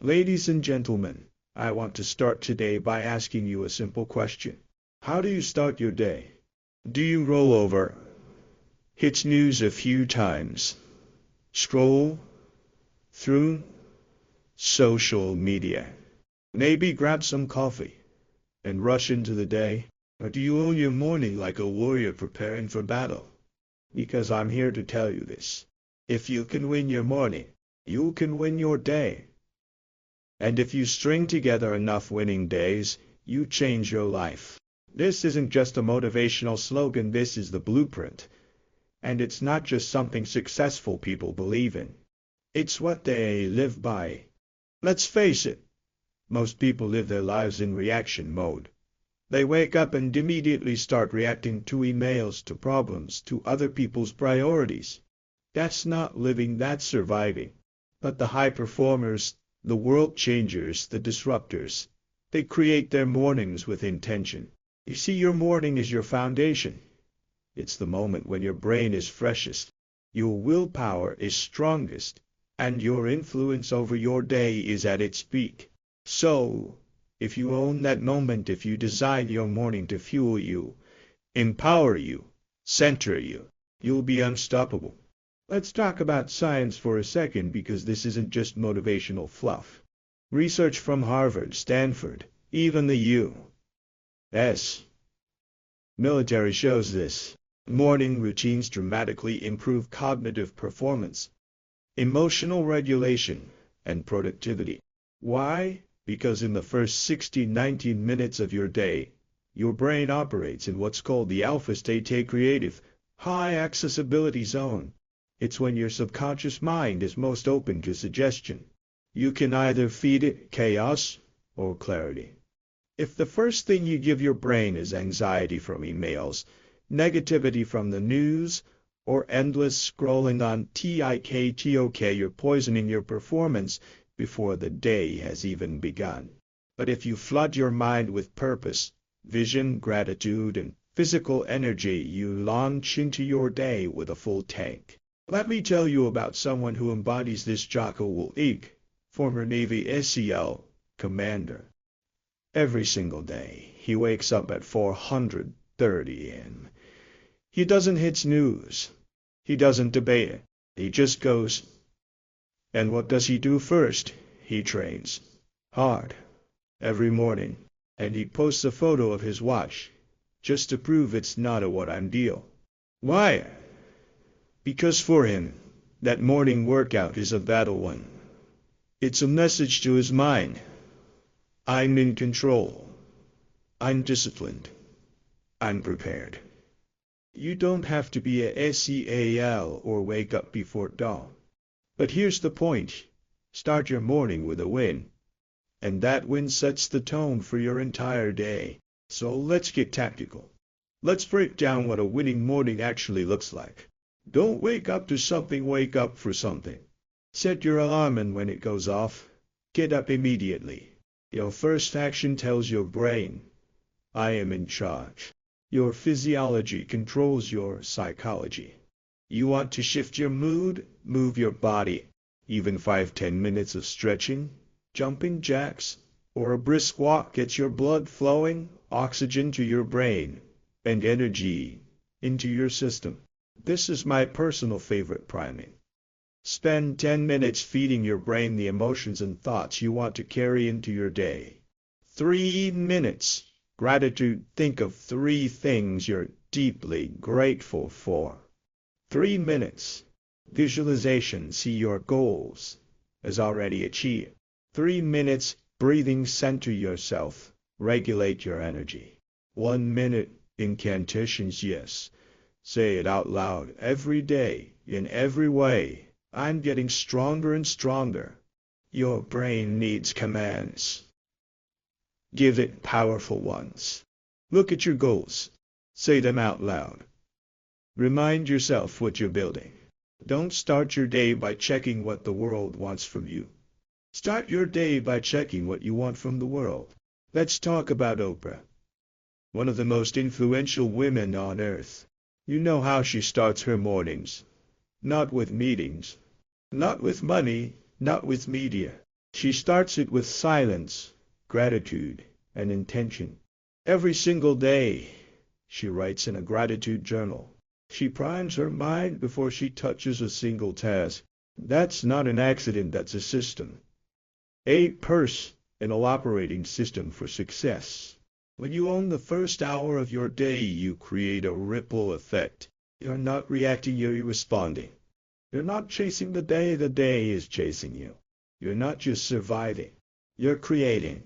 Ladies and gentlemen, I want to start today by asking you a simple question. How do you start your day? Do you roll over, hit snooze a few times, scroll through social media, maybe grab some coffee, and rush into the day? Or do you own your morning like a warrior preparing for battle? Because I'm here to tell you this. If you can win your morning, you can win your day. And if you string together enough winning days, you change your life. This isn't just a motivational slogan, this is the blueprint. And it's not just something successful people believe in. It's what they live by. Let's face it, most people live their lives in reaction mode. They wake up and immediately start reacting to emails, to problems, to other people's priorities. That's not living, that's surviving. But the high performers, the world changers, the disruptors, they create their mornings with intention. You see, your morning is your foundation. It's the moment when your brain is freshest, your willpower is strongest, and your influence over your day is at its peak. So, if you own that moment, if you design your morning to fuel you, empower you, center you, you'll be unstoppable. Let's talk about science for a second, because this isn't just motivational fluff. Research from Harvard, Stanford, even the U.S. military shows this. Morning routines dramatically improve cognitive performance, emotional regulation, and productivity. Why? Because in the first 60-90 minutes of your day, your brain operates in what's called the alpha state, a creative, high accessibility zone. It's when your subconscious mind is most open to suggestion. You can either feed it chaos or clarity. If the first thing you give your brain is anxiety from emails, negativity from the news, or endless scrolling on TikTok, you're poisoning your performance before the day has even begun. But if you flood your mind with purpose, vision, gratitude, and physical energy, you launch into your day with a full tank. Let me tell you about someone who embodies this. Jocko Willink, former Navy SEL commander. Every single day, he wakes up at 4:30 a.m. He doesn't hit snooze. He doesn't debate it. He just goes. And what does he do first? He trains hard every morning. And he posts a photo of his watch just to prove it's not a what-I'm deal. Why? Because for him, that morning workout is a battle one. It's a message to his mind. I'm in control. I'm disciplined. I'm prepared. You don't have to be a SEAL or wake up before dawn. But here's the point. Start your morning with a win. And that win sets the tone for your entire day. So let's get tactical. Let's break down what a winning morning actually looks like. Don't wake up to something, wake up for something. Set your alarm, and when it goes off, get up immediately. Your first action tells your brain, I am in charge. Your physiology controls your psychology. You want to shift your mood? Move your body. Even 5-10 minutes of stretching, jumping jacks, or a brisk walk gets your blood flowing, oxygen to your brain, and energy into your system. This is my personal favorite priming. Spend 10 minutes feeding your brain the emotions and thoughts you want to carry into your day. 3 minutes. Gratitude. Think of 3 things you're deeply grateful for. 3 minutes. Visualization. See your goals as already achieved. 3 minutes. Breathing. Center yourself. Regulate your energy. 1 minute. Incantations. Yes. Say it out loud every day, in every way. I'm getting stronger and stronger. Your brain needs commands. Give it powerful ones. Look at your goals. Say them out loud. Remind yourself what you're building. Don't start your day by checking what the world wants from you. Start your day by checking what you want from the world. Let's talk about Oprah, one of the most influential women on earth. You know how she starts her mornings. Not with meetings. Not with money. Not with media. She starts it with silence, gratitude, and intention. Every single day, she writes in a gratitude journal. She primes her mind before she touches a single task. That's not an accident, that's a system. A personal operating system for success. When you own the first hour of your day, you create a ripple effect. You're not reacting, you're responding. You're not chasing the day is chasing you. You're not just surviving, you're creating.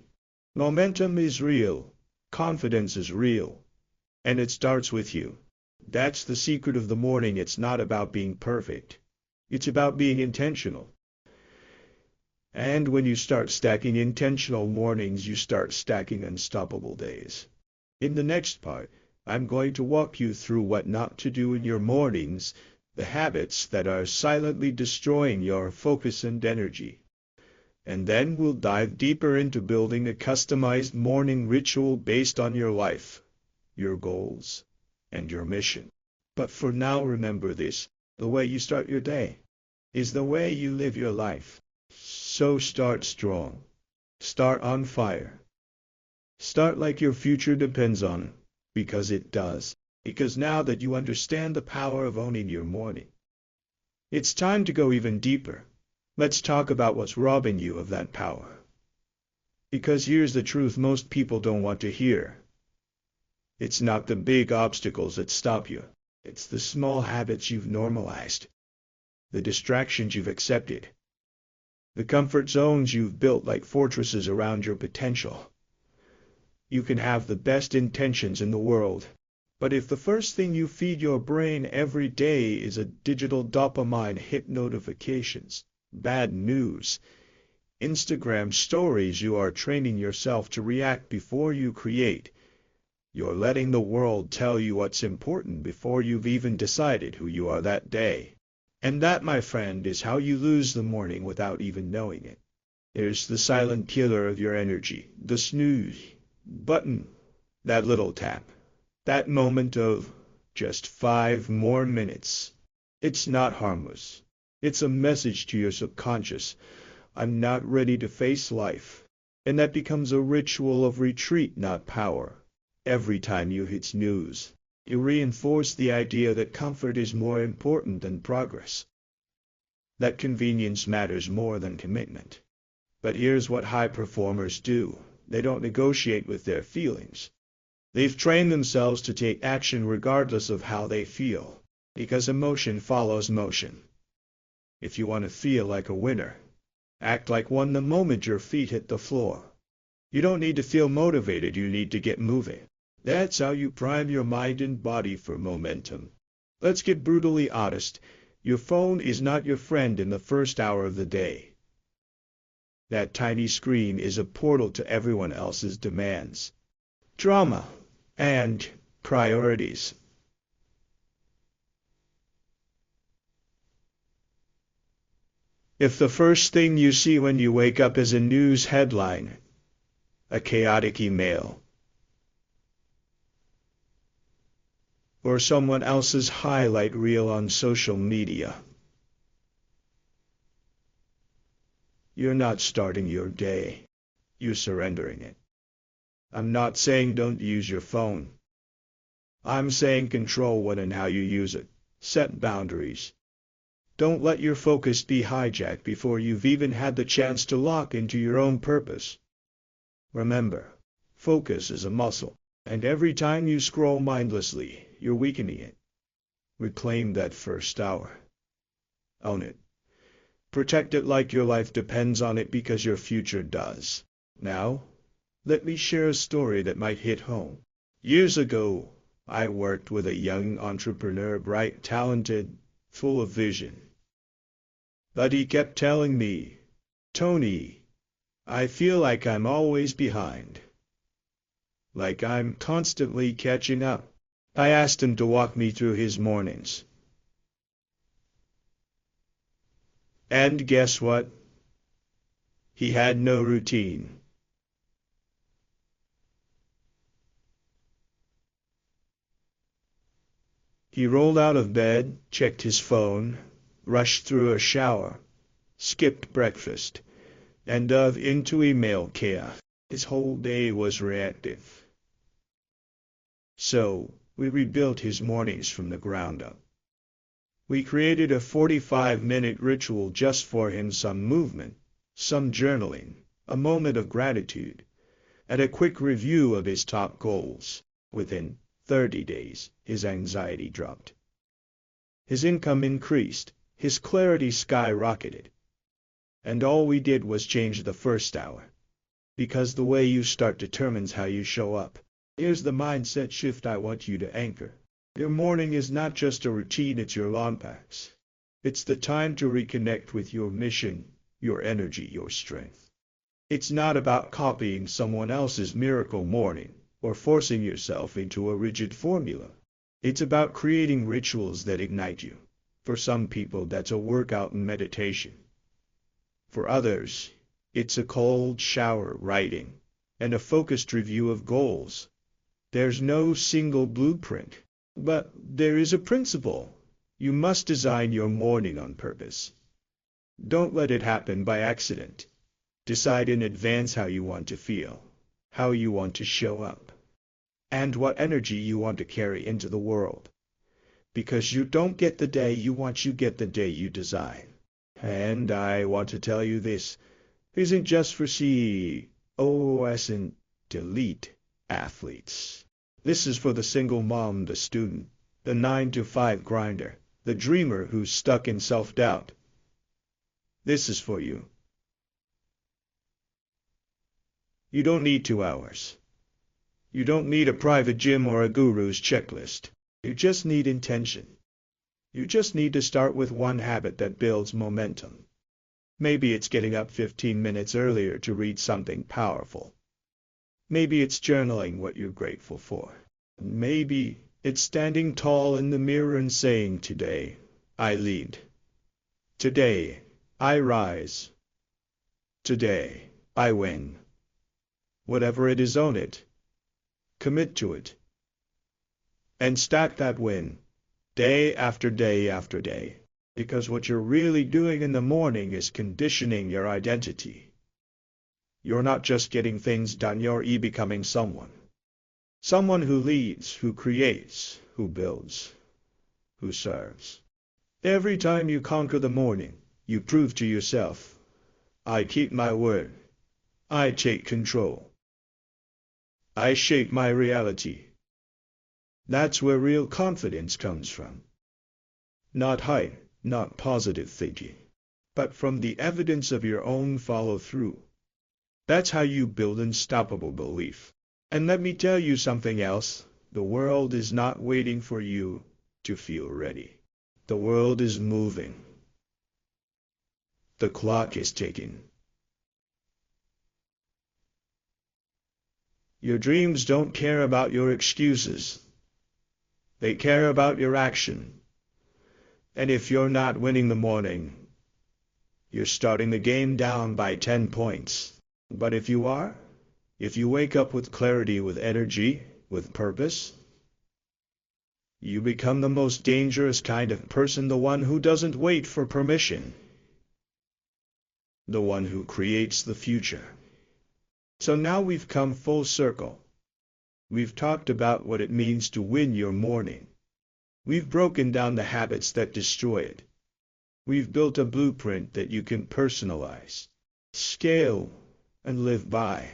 Momentum is real, confidence is real, and it starts with you. That's the secret of the morning. It's not about being perfect. It's about being intentional. And when you start stacking intentional mornings, you start stacking unstoppable days. In the next part, I'm going to walk you through what not to do in your mornings, the habits that are silently destroying your focus and energy. And then we'll dive deeper into building a customized morning ritual based on your life, your goals, and your mission. But for now, remember this: the way you start your day is the way you live your life. So start strong. Start on fire. Start like your future depends on it, because it does. Because now that you understand the power of owning your morning, it's time to go even deeper. Let's talk about what's robbing you of that power. Because here's the truth most people don't want to hear. It's not the big obstacles that stop you. It's the small habits you've normalized, the distractions you've accepted, the comfort zones you've built like fortresses around your potential. You can have the best intentions in the world, but if the first thing you feed your brain every day is a digital dopamine hit, notifications, bad news, Instagram stories, you are training yourself to react before you create. You're letting the world tell you what's important before you've even decided who you are that day. And that, my friend, is how you lose the morning without even knowing it. There's the silent killer of your energy, the snooze button, that little tap, that moment of just 5 more minutes. It's not harmless. It's a message to your subconscious: I'm not ready to face life. And that becomes a ritual of retreat, not power. Every time you hit snooze, you reinforce the idea that comfort is more important than progress, that convenience matters more than commitment. But here's what high performers do. They don't negotiate with their feelings. They've trained themselves to take action regardless of how they feel, because emotion follows motion. If you want to feel like a winner, act like one the moment your feet hit the floor. You don't need to feel motivated, you need to get moving. That's how you prime your mind and body for momentum. Let's get brutally honest. Your phone is not your friend in the first hour of the day. That tiny screen is a portal to everyone else's demands, drama, and priorities. If the first thing you see when you wake up is a news headline, a chaotic email, or someone else's highlight reel on social media, you're not starting your day. You're surrendering it. I'm not saying don't use your phone. I'm saying control when and how you use it. Set boundaries. Don't let your focus be hijacked before you've even had the chance to lock into your own purpose. Remember, focus is a muscle, and every time you scroll mindlessly, you're weakening it. Reclaim that first hour. Own it. Protect it like your life depends on it, because your future does. Now, let me share a story that might hit home. Years ago, I worked with a young entrepreneur, bright, talented, full of vision. But he kept telling me, "Tony, I feel like I'm always behind. Like I'm constantly catching up." I asked him to walk me through his mornings. And guess what? He had no routine. He rolled out of bed, checked his phone, rushed through a shower, skipped breakfast, and dove into email chaos. His whole day was reactive. So, we rebuilt his mornings from the ground up. We created a 45-minute ritual just for him, some movement, some journaling, a moment of gratitude, and a quick review of his top goals. Within 30 days, his anxiety dropped. His income increased, his clarity skyrocketed. And all we did was change the first hour. Because the way you start determines how you show up. Here's the mindset shift I want you to anchor. Your morning is not just a routine, it's your Olympics. It's the time to reconnect with your mission, your energy, your strength. It's not about copying someone else's miracle morning or forcing yourself into a rigid formula. It's about creating rituals that ignite you. For some people, that's a workout and meditation. For others, it's a cold shower, writing, and a focused review of goals. There's no single blueprint, but there is a principle. You must design your morning on purpose. Don't let it happen by accident. Decide in advance how you want to feel, how you want to show up, and what energy you want to carry into the world. Because you don't get the day you want, you get the day you design. And I want to tell you this isn't just for CEOs and elite athletes. This is for the single mom, the student, the 9-to-5 grinder, the dreamer who's stuck in self-doubt. This is for you. You don't need 2 hours. You don't need a private gym or a guru's checklist. You just need intention. You just need to start with one habit that builds momentum. Maybe it's getting up 15 minutes earlier to read something powerful. Maybe it's journaling what you're grateful for. Maybe it's standing tall in the mirror and saying, "Today, I lead. Today, I rise. Today, I win." Whatever it is, own it. Commit to it. And stack that win, day after day after day. Because what you're really doing in the morning is conditioning your identity. You're not just getting things done, you're becoming someone. Someone who leads, who creates, who builds, who serves. Every time you conquer the morning, you prove to yourself, "I keep my word. I take control. I shape my reality." That's where real confidence comes from. Not hype, not positive thinking, but from the evidence of your own follow-through. That's how you build unstoppable belief. And let me tell you something else. The world is not waiting for you to feel ready. The world is moving. The clock is ticking. Your dreams don't care about your excuses. They care about your action. And if you're not winning the morning, you're starting the game down by 10 points. But if you are, if you wake up with clarity, with energy, with purpose, you become the most dangerous kind of person, the one who doesn't wait for permission, the one who creates the future. So now we've come full circle. We've talked about what it means to win your morning. We've broken down the habits that destroy it. We've built a blueprint that you can personalize, scale, and live by.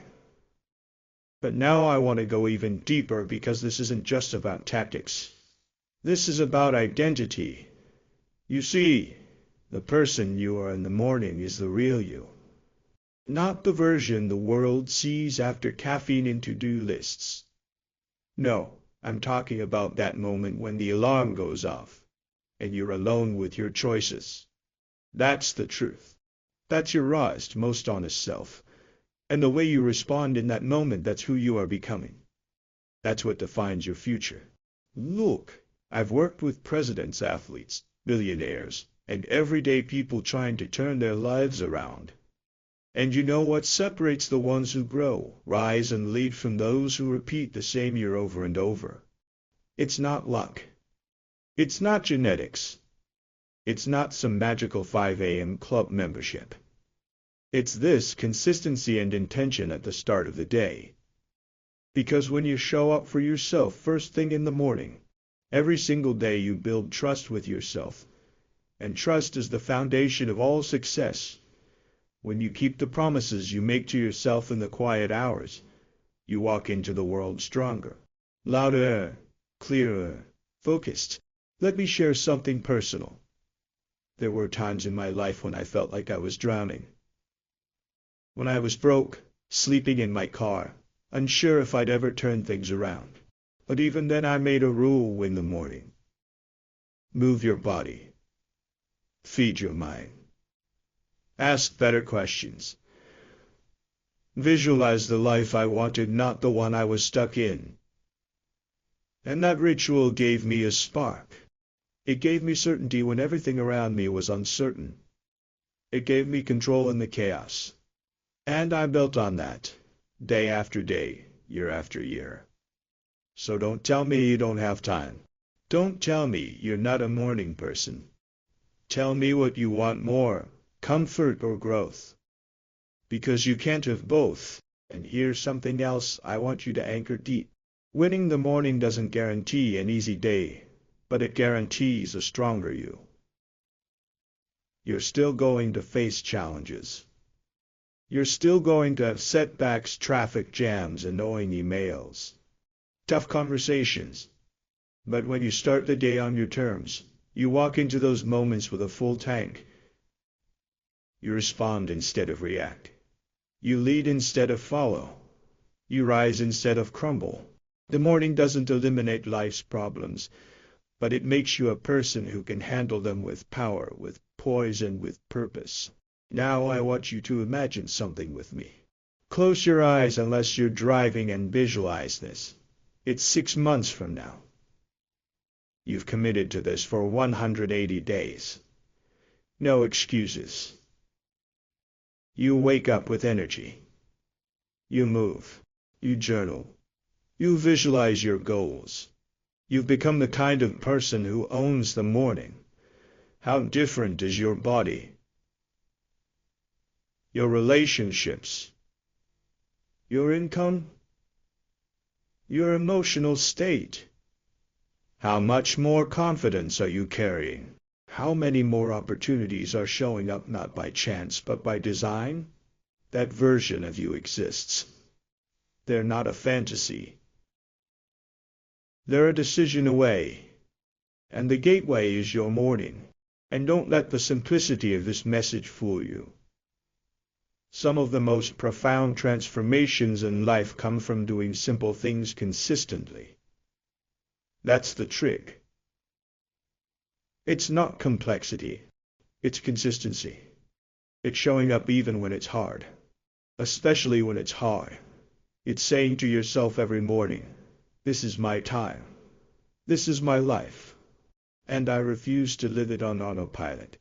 But now I want to go even deeper, because this isn't just about tactics. This is about identity. You see, the person you are in the morning is the real you. Not the version the world sees after caffeine and to-do lists. No, I'm talking about that moment when the alarm goes off and you're alone with your choices. That's the truth. That's your rawest, most honest self. And the way you respond in that moment, that's who you are becoming. That's what defines your future. Look, I've worked with presidents, athletes, billionaires, and everyday people trying to turn their lives around. And you know what separates the ones who grow, rise, and lead from those who repeat the same year over and over? It's not luck. It's not genetics. It's not some magical 5 a.m. club membership. It's this consistency and intention at the start of the day. Because when you show up for yourself first thing in the morning, every single day you build trust with yourself. And trust is the foundation of all success. When you keep the promises you make to yourself in the quiet hours, you walk into the world stronger, louder, clearer, focused. Let me share something personal. There were times in my life when I felt like I was drowning. When I was broke, sleeping in my car, unsure if I'd ever turn things around. But even then I made a rule in the morning. Move your body. Feed your mind. Ask better questions. Visualize the life I wanted, not the one I was stuck in. And that ritual gave me a spark. It gave me certainty when everything around me was uncertain. It gave me control in the chaos. And I built on that, day after day, year after year. So don't tell me you don't have time. Don't tell me you're not a morning person. Tell me what you want more, comfort or growth. Because you can't have both. And here's something else I want you to anchor deep. Winning the morning doesn't guarantee an easy day, but it guarantees a stronger you. You're still going to face challenges. You're still going to have setbacks, traffic jams, annoying emails, tough conversations. But when you start the day on your terms, you walk into those moments with a full tank. You respond instead of react. You lead instead of follow. You rise instead of crumble. The morning doesn't eliminate life's problems, but it makes you a person who can handle them with power, with poise, and with purpose. Now I want you to imagine something with me. Close your eyes unless you're driving and visualize this. It's 6 months from now. You've committed to this for 180 days. No excuses. You wake up with energy. You move. You journal. You visualize your goals. You've become the kind of person who owns the morning. How different is your body? Your relationships? Your income? Your emotional state? How much more confidence are you carrying? How many more opportunities are showing up not by chance but by design? That version of you exists. They're not a fantasy. They're a decision away. And the gateway is your morning. And don't let the simplicity of this message fool you. Some of the most profound transformations in life come from doing simple things consistently. That's the trick. It's not complexity. It's consistency. It's showing up even when it's hard. Especially when it's hard. It's saying to yourself every morning, this is my time. This is my life. And I refuse to live it on autopilot.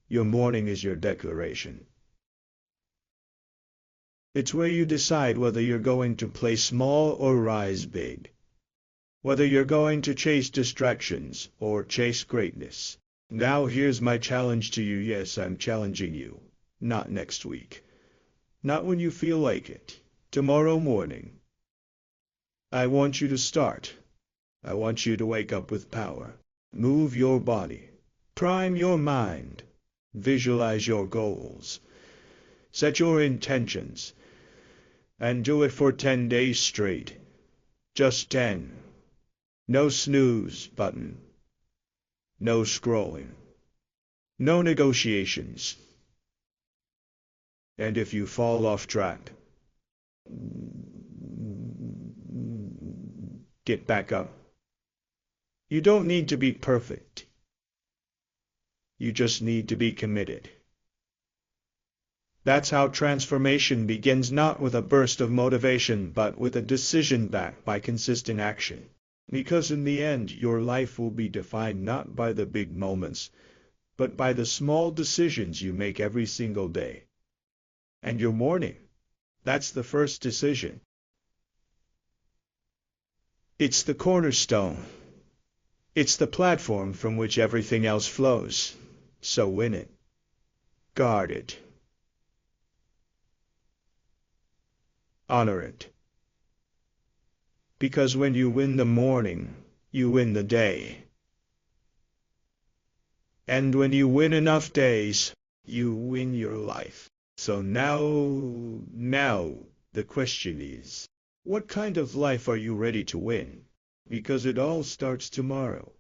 Your morning is your declaration. It's where you decide whether you're going to play small or rise big. Whether you're going to chase distractions or chase greatness. Now here's my challenge to you. Yes, I'm challenging you. Not next week. Not when you feel like it. Tomorrow morning. I want you to start. I want you to wake up with power. Move your body. Prime your mind. Visualize your goals. Set your intentions. And do it for 10 days straight. Just 10. No snooze button. No scrolling. No negotiations. And if you fall off track, get back up. You don't need to be perfect. You just need to be committed. That's how transformation begins, not with a burst of motivation, but with a decision backed by consistent action. Because in the end, your life will be defined not by the big moments, but by the small decisions you make every single day. And your morning, that's the first decision. It's the cornerstone. It's the platform from which everything else flows. So win it. Guard it. Honor it. Because when you win the morning, you win the day. And when you win enough days, you win your life. So now, the question is, what kind of life are you ready to win? Because it all starts tomorrow.